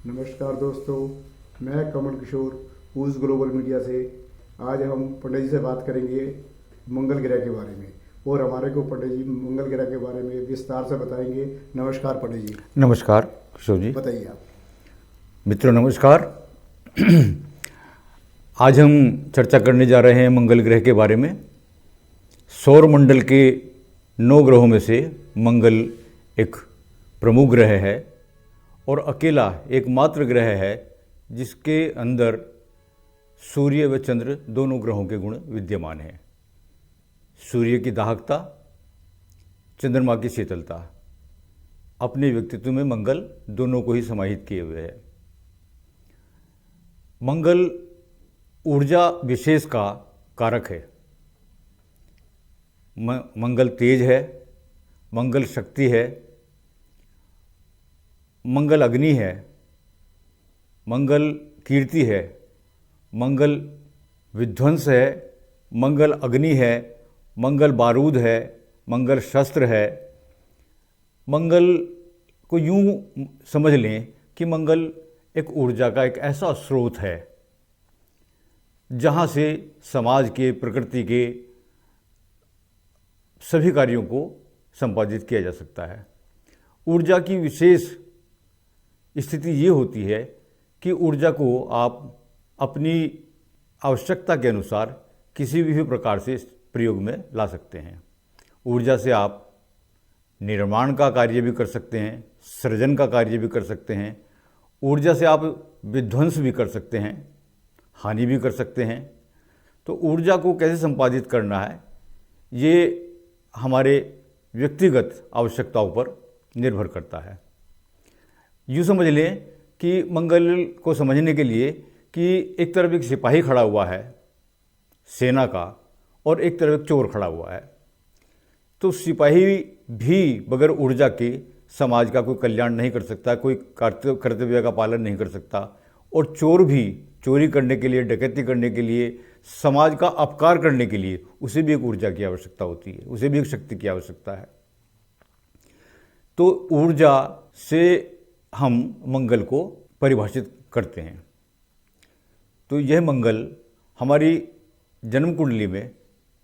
नमस्कार दोस्तों, मैं कमल किशोर पूज ग्लोबल मीडिया से। आज हम पंडित जी से बात करेंगे मंगल ग्रह के बारे में, और हमारे को पंडित जी मंगल ग्रह के बारे में विस्तार से बताएंगे। नमस्कार पंडित जी। नमस्कार किशोर जी। बताइए आप। मित्रों नमस्कार। आज हम चर्चा करने जा रहे हैं मंगल ग्रह के बारे में। सौर मंडल के 9 ग्रहों में से मंगल एक प्रमुख ग्रह है और अकेला एकमात्र ग्रह है जिसके अंदर सूर्य व चंद्र दोनों ग्रहों के गुण विद्यमान हैं। सूर्य की दाहकता, चंद्रमा की शीतलता, अपने व्यक्तित्व में मंगल दोनों को ही समाहित किए हुए है। मंगल ऊर्जा विशेष का कारक है। मंगल तेज है, मंगल शक्ति है, मंगल अग्नि है, मंगल कीर्ति है, मंगल विध्वंस है, मंगल अग्नि है, मंगल बारूद है, मंगल शस्त्र है। मंगल को यूं समझ लें कि मंगल एक ऊर्जा का एक ऐसा स्रोत है जहाँ से समाज के, प्रकृति के सभी कार्यों को संपादित किया जा सकता है। ऊर्जा की विशेष स्थिति ये होती है कि ऊर्जा को आप अपनी आवश्यकता के अनुसार किसी भी प्रकार से प्रयोग में ला सकते हैं। ऊर्जा से आप निर्माण का कार्य भी कर सकते हैं, सृजन का कार्य भी कर सकते हैं। ऊर्जा से आप विध्वंस भी कर सकते हैं, हानि भी कर सकते हैं। तो ऊर्जा को कैसे संपादित करना है ये हमारे व्यक्तिगत आवश्यकताओं पर निर्भर करता है। यूँ समझ लें कि मंगल को समझने के लिए कि एक तरफ एक सिपाही खड़ा हुआ है सेना का और एक तरफ एक चोर खड़ा हुआ है, तो सिपाही भी बगैर ऊर्जा के समाज का कोई कल्याण नहीं कर सकता, कोई कर्तव्य का पालन नहीं कर सकता। और चोर भी चोरी करने के लिए, डकैती करने के लिए, समाज का अपकार करने के लिए उसे भी एक ऊर्जा की आवश्यकता होती है, उसे भी एक शक्ति की आवश्यकता है। तो ऊर्जा से हम मंगल को परिभाषित करते हैं। तो यह मंगल हमारी जन्म कुंडली में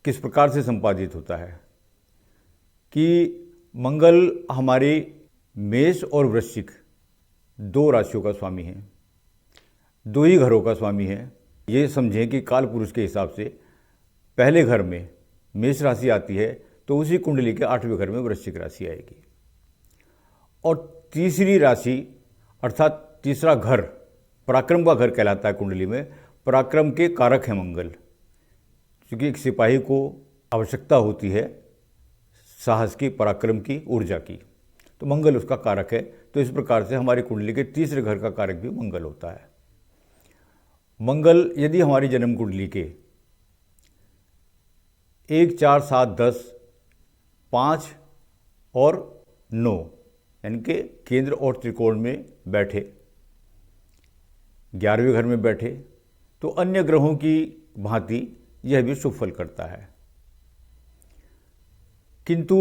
किस प्रकार से संपादित होता है कि मंगल हमारी मेष और वृश्चिक 2 राशियों का स्वामी है, 2 ही घरों का स्वामी है। ये समझें कि काल पुरुष के हिसाब से पहले घर में मेष राशि आती है तो उसी कुंडली के 8वें घर में वृश्चिक राशि आएगी। और तीसरी राशि अर्थात तीसरा घर पराक्रम का घर कहलाता है। कुंडली में पराक्रम के कारक है मंगल, क्योंकि एक सिपाही को आवश्यकता होती है साहस की, पराक्रम की, ऊर्जा की, तो मंगल उसका कारक है। तो इस प्रकार से हमारी कुंडली के तीसरे घर का कारक भी मंगल होता है। मंगल यदि हमारी जन्म कुंडली के 1, 4, 7, 10, 5 और 9 यानी कि केंद्र और त्रिकोण में बैठे, 11वें घर में बैठे, तो अन्य ग्रहों की भांति यह भी शुभ फल करता है। किंतु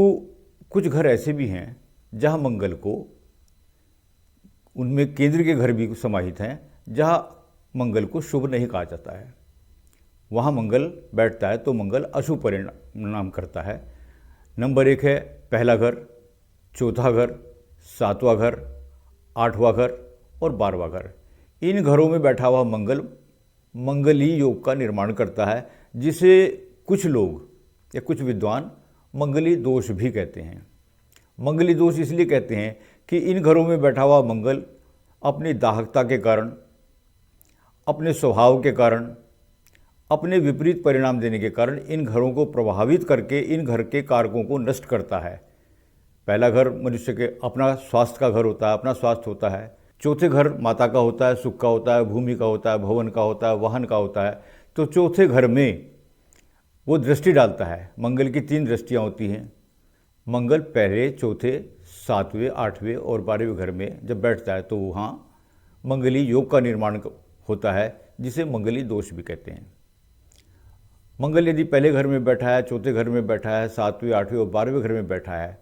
कुछ घर ऐसे भी हैं जहां मंगल को, उनमें केंद्र के घर भी समाहित हैं, जहां मंगल को शुभ नहीं कहा जाता है। वहाँ मंगल बैठता है तो मंगल अशुभ परिणाम करता है। नंबर 1 है पहला घर, चौथा घर, 7वां घर, 8वां घर और 12वां घर। इन घरों में बैठा हुआ मंगल मंगली योग का निर्माण करता है, जिसे कुछ लोग या कुछ विद्वान मंगली दोष भी कहते हैं। मंगली दोष इसलिए कहते हैं कि इन घरों में बैठा हुआ मंगल अपनी दाहकता के कारण, अपने स्वभाव के कारण, अपने विपरीत परिणाम देने के कारण इन घरों को प्रभावित करके इन घर के कारकों को नष्ट करता है। पहला घर मनुष्य के अपना स्वास्थ्य का घर होता है, अपना स्वास्थ्य होता है। चौथे घर माता का होता है, सुख का होता है, भूमि का होता है, भवन का होता है, वाहन का होता है। तो चौथे घर में वो दृष्टि डालता है। मंगल की 3 दृष्टियाँ होती हैं। मंगल पहले, चौथे, 7वें, 8वें और 12वें घर में जब बैठता है तो वहाँ मंगली योग का निर्माण होता है, जिसे मंगली दोष भी कहते हैं। मंगल यदि पहले घर में बैठा है, चौथे घर में बैठा है, 7वें, 8वें और 12वें घर में बैठा है,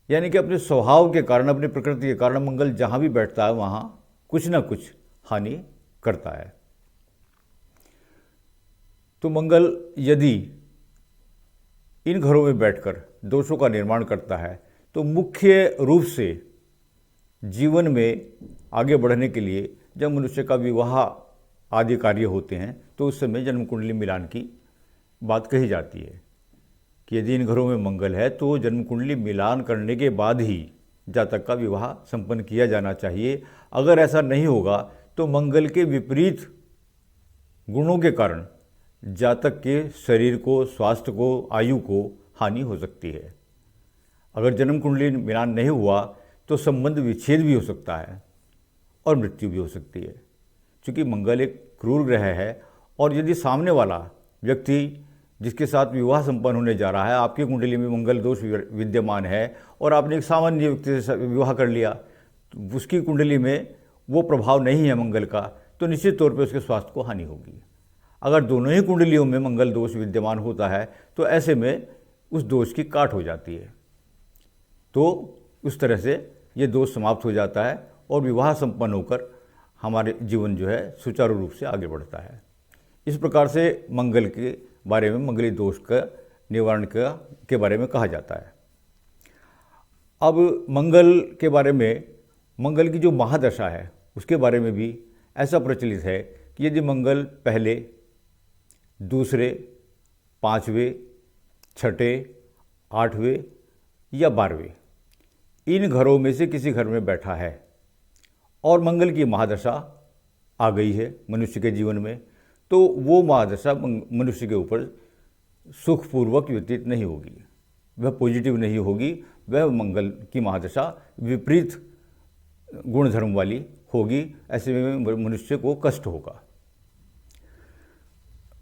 यानी कि अपने स्वभाव के कारण, अपनी प्रकृति के कारण मंगल जहाँ भी बैठता है वहाँ कुछ ना कुछ हानि करता है। तो मंगल यदि इन घरों में बैठकर दोषों का निर्माण करता है तो मुख्य रूप से जीवन में आगे बढ़ने के लिए जब मनुष्य का विवाह आदि कार्य होते हैं तो उस समय जन्म कुंडली मिलान की बात कही जाती है कि यदि इन घरों में मंगल है तो जन्म कुंडली मिलान करने के बाद ही जातक का विवाह संपन्न किया जाना चाहिए। अगर ऐसा नहीं होगा तो मंगल के विपरीत गुणों के कारण जातक के शरीर को, स्वास्थ्य को, आयु को हानि हो सकती है। अगर जन्म कुंडली मिलान नहीं हुआ तो संबंध विच्छेद भी हो सकता है और मृत्यु भी हो सकती है। क्योंकि मंगल एक क्रूर ग्रह है और यदि सामने वाला व्यक्ति जिसके साथ विवाह संपन्न होने जा रहा है, आपकी कुंडली में मंगल दोष विद्यमान है और आपने एक सामान्य व्यक्ति से विवाह कर लिया, तो उसकी कुंडली में वो प्रभाव नहीं है मंगल का, तो निश्चित तौर पे उसके स्वास्थ्य को हानि होगी। अगर दोनों ही कुंडलियों में मंगल दोष विद्यमान होता है तो ऐसे में उस दोष की काट हो जाती है, तो उस तरह से ये दोष समाप्त हो जाता है और विवाह संपन्न होकर हमारे जीवन जो है सुचारू रूप से आगे बढ़ता है। इस प्रकार से मंगल के बारे में, मंगली दोष का निवारण के बारे में कहा जाता है। अब मंगल के बारे में, मंगल की जो महादशा है उसके बारे में भी ऐसा प्रचलित है कि यदि मंगल पहले, दूसरे, पाँचवें, छठे, आठवें या 12वें इन घरों में से किसी घर में बैठा है और मंगल की महादशा आ गई है मनुष्य के जीवन में, तो वो महादशा मनुष्य के ऊपर सुखपूर्वक व्यतीत नहीं होगी, वह पॉजिटिव नहीं होगी, वह मंगल की महादशा विपरीत गुणधर्म वाली होगी। ऐसे में मनुष्य को कष्ट होगा।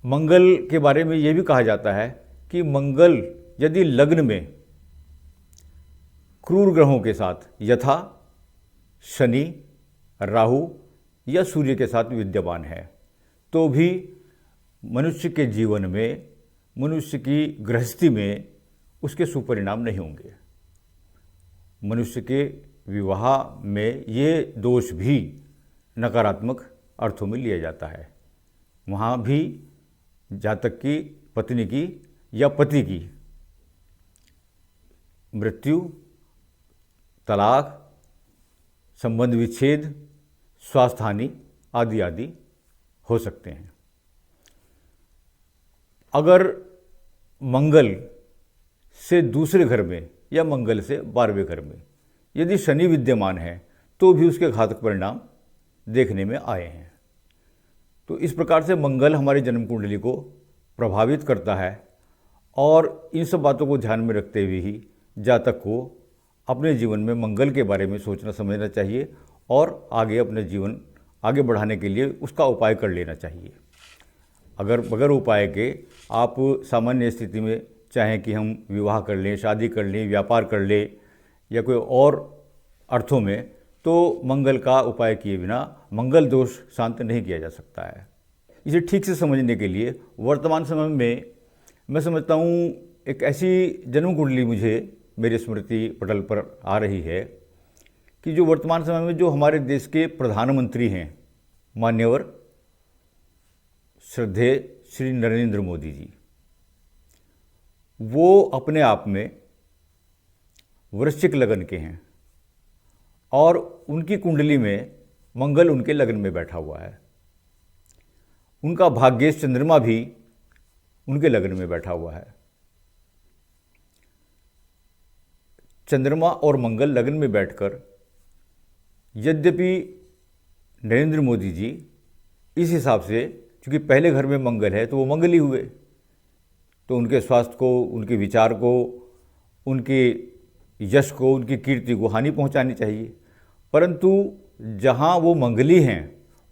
मंगल के बारे में यह भी कहा जाता है कि मंगल यदि लग्न में क्रूर ग्रहों के साथ यथा शनि, राहु या सूर्य के साथ विद्यमान है तो भी मनुष्य के जीवन में, मनुष्य की गृहस्थी में उसके सुपरिणाम नहीं होंगे। मनुष्य के विवाह में ये दोष भी नकारात्मक अर्थों में लिया जाता है। वहाँ भी जातक की पत्नी की या पति की मृत्यु, तलाक, संबंध विच्छेद, स्वास्थ्य हानि आदि आदि हो सकते हैं। अगर मंगल से दूसरे घर में या मंगल से 12वें घर में यदि शनि विद्यमान है तो भी उसके घातक परिणाम देखने में आए हैं। तो इस प्रकार से मंगल हमारी जन्म कुंडली को प्रभावित करता है और इन सब बातों को ध्यान में रखते हुए ही जातक को अपने जीवन में मंगल के बारे में सोचना समझना चाहिए और आगे अपने जीवन आगे बढ़ाने के लिए उसका उपाय कर लेना चाहिए। अगर बगैर उपाय के आप सामान्य स्थिति में चाहें कि हम विवाह कर लें, शादी कर लें, व्यापार कर लें या कोई और अर्थों में, तो मंगल का उपाय किए बिना मंगल दोष शांत नहीं किया जा सकता है। इसे ठीक से समझने के लिए वर्तमान समय में मैं समझता हूँ एक ऐसी जन्म कुंडली मुझे मेरे स्मृति पटल पर आ रही है कि जो वर्तमान समय में जो हमारे देश के प्रधानमंत्री हैं, मान्यवर श्रद्धेय श्री नरेंद्र मोदी जी, वो अपने आप में वृश्चिक लगन के हैं और उनकी कुंडली में मंगल उनके लगन में बैठा हुआ है। उनका भाग्येश चंद्रमा भी उनके लगन में बैठा हुआ है। चंद्रमा और मंगल लगन में बैठकर यद्यपि नरेंद्र मोदी जी इस हिसाब से, क्योंकि पहले घर में मंगल है तो वो मंगल ही हुए, तो उनके स्वास्थ्य को, उनके विचार को, उनके यश को, उनकी कीर्ति को हानि पहुंचानी चाहिए। परंतु जहां वो मंगली हैं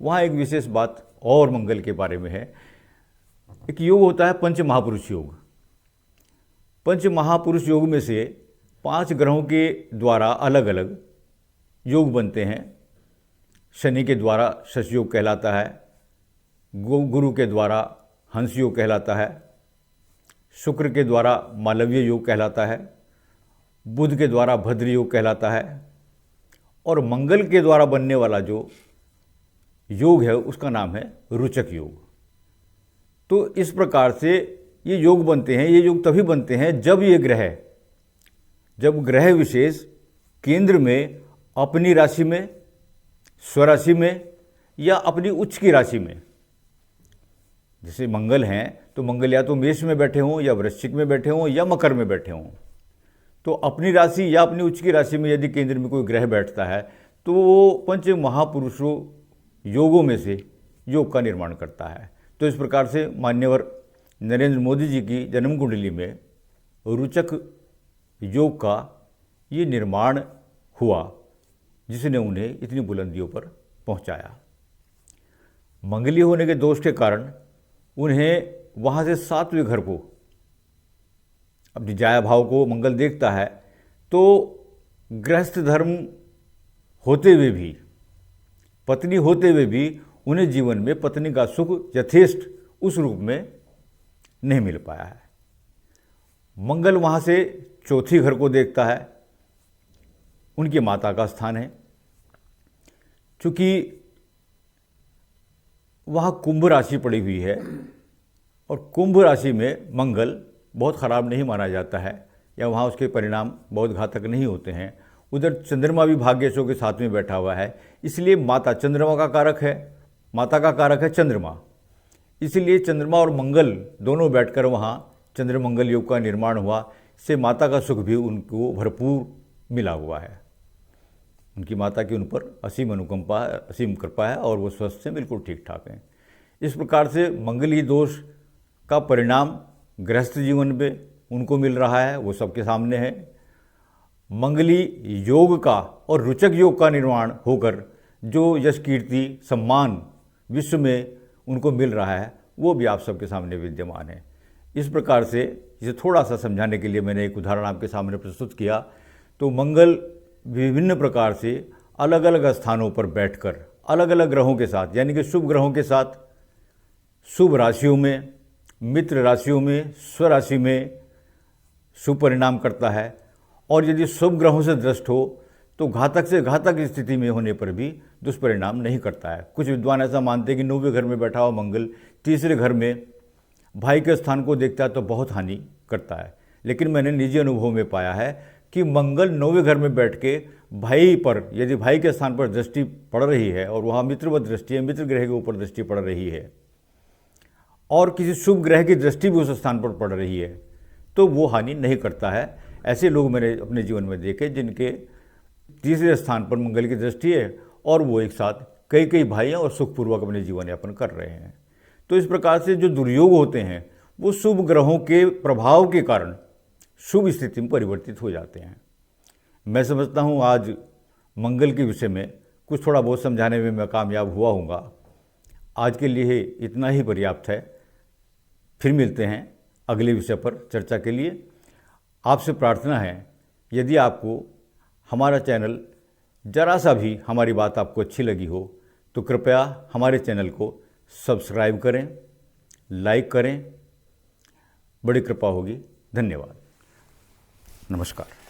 वहां एक विशेष बात और मंगल के बारे में है। एक योग होता है पंच महापुरुष योग। पंच महापुरुष योग में से 5 ग्रहों के द्वारा अलग अलग योग बनते हैं। शनि के द्वारा शश योग कहलाता है, गुरु के द्वारा हंस योग कहलाता है, शुक्र के द्वारा मालवीय योग कहलाता है, बुध के द्वारा भद्र योग कहलाता है और मंगल के द्वारा बनने वाला जो योग है उसका नाम है रुचक योग। तो इस प्रकार से ये योग बनते हैं। ये योग तभी बनते हैं जब ग्रह विशेष केंद्र में अपनी राशि में, स्वराशि में या अपनी उच्च की राशि में, जैसे मंगल हैं तो मंगल या तो मेष में बैठे हों या वृश्चिक में बैठे हों या मकर में बैठे हों, तो अपनी राशि या अपनी उच्च की राशि में यदि केंद्र में कोई ग्रह बैठता है तो वो पंच महापुरुषों योगों में से योग का निर्माण करता है। तो इस प्रकार से मान्यवर नरेंद्र मोदी जी की जन्म कुंडली में रुचक योग का ये निर्माण हुआ, जिसने उन्हें इतनी बुलंदियों पर पहुंचाया। मंगलीय होने के दोष के कारण उन्हें वहाँ से 7वें घर को, अपनी जाया भाव को मंगल देखता है, तो गृहस्थ धर्म होते हुए भी, पत्नी होते हुए भी उन्हें जीवन में पत्नी का सुख यथेष्ट उस रूप में नहीं मिल पाया है। मंगल वहाँ से 4थी घर को देखता है, उनकी माता का स्थान है। चूँकि वहाँ कुंभ राशि पड़ी हुई है और कुंभ राशि में मंगल बहुत खराब नहीं माना जाता है, या वहाँ उसके परिणाम बहुत घातक नहीं होते हैं। उधर चंद्रमा भी भाग्यशों के साथ में बैठा हुआ है, इसलिए माता चंद्रमा का कारक है, माता का कारक है चंद्रमा, इसलिए चंद्रमा और मंगल दोनों बैठकर वहाँ चंद्र मंगल योग का निर्माण हुआ। इससे माता का सुख भी उनको भरपूर मिला हुआ है। उनकी माता की उन पर असीम अनुकंपा है, असीम कृपा है और वो स्वस्थ से बिल्कुल ठीक ठाक हैं। इस प्रकार से मंगली दोष का परिणाम गृहस्थ जीवन में उनको मिल रहा है, वो सबके सामने है। मंगली योग का और रुचक योग का निर्माण होकर जो यश कीर्ति सम्मान विश्व में उनको मिल रहा है, वो भी आप सबके सामने विद्यमान है। इस प्रकार से इसे थोड़ा सा समझाने के लिए मैंने एक उदाहरण आपके सामने प्रस्तुत किया। तो मंगल विभिन्न प्रकार से अलग अलग स्थानों पर बैठकर अलग अलग ग्रहों के साथ, यानी कि शुभ ग्रहों के साथ, शुभ राशियों में, मित्र राशियों में, स्वराशि में शुभ परिणाम करता है। और यदि शुभ ग्रहों से दृष्ट हो तो घातक से घातक स्थिति में होने पर भी दुष्परिणाम नहीं करता है। कुछ विद्वान ऐसा मानते हैं कि 9वें घर में बैठा हुआ मंगल 3रे घर में भाई के स्थान को देखता है तो बहुत हानि करता है। लेकिन मैंने निजी अनुभव में पाया है कि मंगल 9वें घर में बैठ के भाई पर, यदि भाई के स्थान पर दृष्टि पड़ रही है और वहाँ मित्रवत दृष्टि है, मित्र ग्रह के ऊपर दृष्टि पड़ रही है और किसी शुभ ग्रह की दृष्टि भी उस स्थान पर पड़ रही है, तो वो हानि नहीं करता है। ऐसे लोग मैंने अपने जीवन में देखे जिनके 3रे स्थान पर मंगल की दृष्टि है और वो एक साथ कई कई भाई हैं और सुखपूर्वक अपने जीवन यापन कर रहे हैं। तो इस प्रकार से जो दुर्योग होते हैं वो शुभ ग्रहों के प्रभाव के कारण शुभ स्थिति में परिवर्तित हो जाते हैं। मैं समझता हूँ आज मंगल के विषय में कुछ थोड़ा बहुत समझाने में मैं कामयाब हुआ हूँगा। आज के लिए इतना ही पर्याप्त है। फिर मिलते हैं अगले विषय पर चर्चा के लिए। आपसे प्रार्थना है, यदि आपको हमारा चैनल जरा सा भी हमारी बात आपको अच्छी लगी हो तो कृपया हमारे चैनल को सब्सक्राइब करें, लाइक करें, बड़ी कृपा होगी। धन्यवाद। नमस्कार।